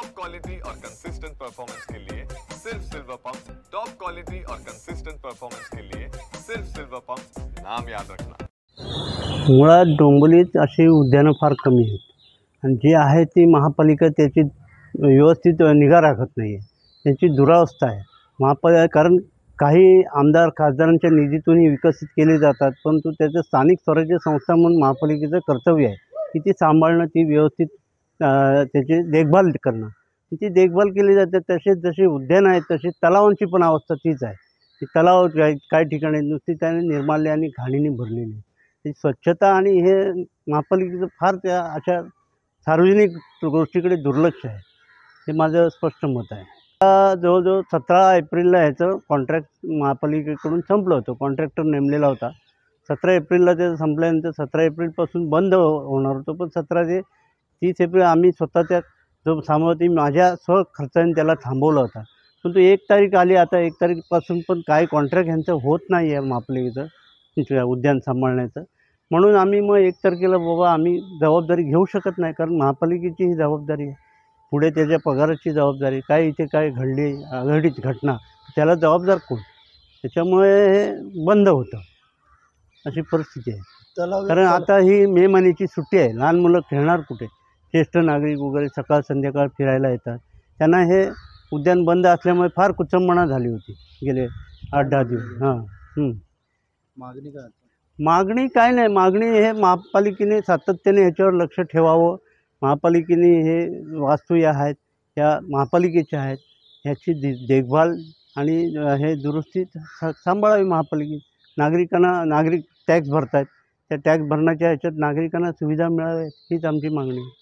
Top quality और consistent performance के लिए सिर्फ सिल्वर पंप। टॉप क्वालिटी और कंसिस्टेंट परफॉर्मेंस के लिए सिर्फ सिल्वर पंप, नाम याद रखना। मुळात डोंबिवलीत अशी उद्यानं फार कमी आहेत आणि जी आहे ती महापालिका त्याची व्यवस्थित निगा राखत नाही आहे, त्याची दुरावस्था आहे। कारण काही आमदार खासदारांच्या निधीतूनही विकसित केले जातात, परंतु त्याचं स्थानिक स्वराज्य संस्था म्हणून महापालिकेचं कर्तव्य आहे की ती सांभाळणं, ती व्यवस्थित त्याची देखभाल करणं। ती देखभाल केली जाते। तसेच जसे उद्यान आहेत तसे तलावांची पण अवस्था तीच आहे की तलाव काही ठिकाणी नुसती त्याने निर्माल्य आणि घाणीने भरलेली आहे। ती स्वच्छता आणि हे महापालिकेचं फार त्या अशा सार्वजनिक गोष्टीकडे दुर्लक्ष आहे, हे माझं स्पष्ट मत आहे। जवळजवळ 17 एप्रिलला ह्याचं कॉन्ट्रॅक्ट महापालिकेकडून संपलं होतं। कॉन्ट्रॅक्टर नेमलेला होता। 17 एप्रिलला ते संपल्यानंतर 17 एप्रिलपासून बंद होणार होतं, पण 17 ते 30 एप्रिल आम्ही स्वतःच्या जो सामर्थ्य माझ्या स्वखर्चाने त्याला थांबवला होता। पण तो 1 तारीख आली, आता 1 तारीखपासून पण काही कॉन्ट्रॅक्ट ह्यांचं होत नाही आहे महापालिकेचं उद्यान सांभाळण्याचं। म्हणून आम्ही मग 1 तारखेला बाबा आम्ही जबाबदारी घेऊ शकत नाही, कारण महापालिकेची ही जबाबदारी आहे। पुढे त्याच्या पगाराची जबाबदारी, काय इथे काय घडली आघाडीच घटना, त्याला जबाबदार कोण? त्याच्यामुळे हे बंद होतं, अशी परिस्थिती आहे। कारण आता ही मे महिन्याची सुट्टी आहे, लहान मुलं खेळणार कुठे? ज्येष्ठ नागरिक वगैरे सकाळ संध्याकाळ फिरायला येतात, त्यांना हे उद्यान बंद असल्यामुळे फार कुचंबणा झाली होती गेले 8-10 दिवस। मागणी काय? मागणी काय नाही, मागणी हे महापालिकेने सातत्याने ह्याच्यावर लक्ष ठेवावं। महापालिकेने हे वास्तू या आहेत त्या महापालिकेच्या आहेत, ह्याची देखभाल आणि हे दुरुस्ती सांभाळावी महापालिकेने। नागरिक टॅक्स भरत आहेत, त्या टॅक्स भरण्याच्या ह्याच्यात नागरिकांना सुविधा मिळावी हीच आमची मागणी आहे।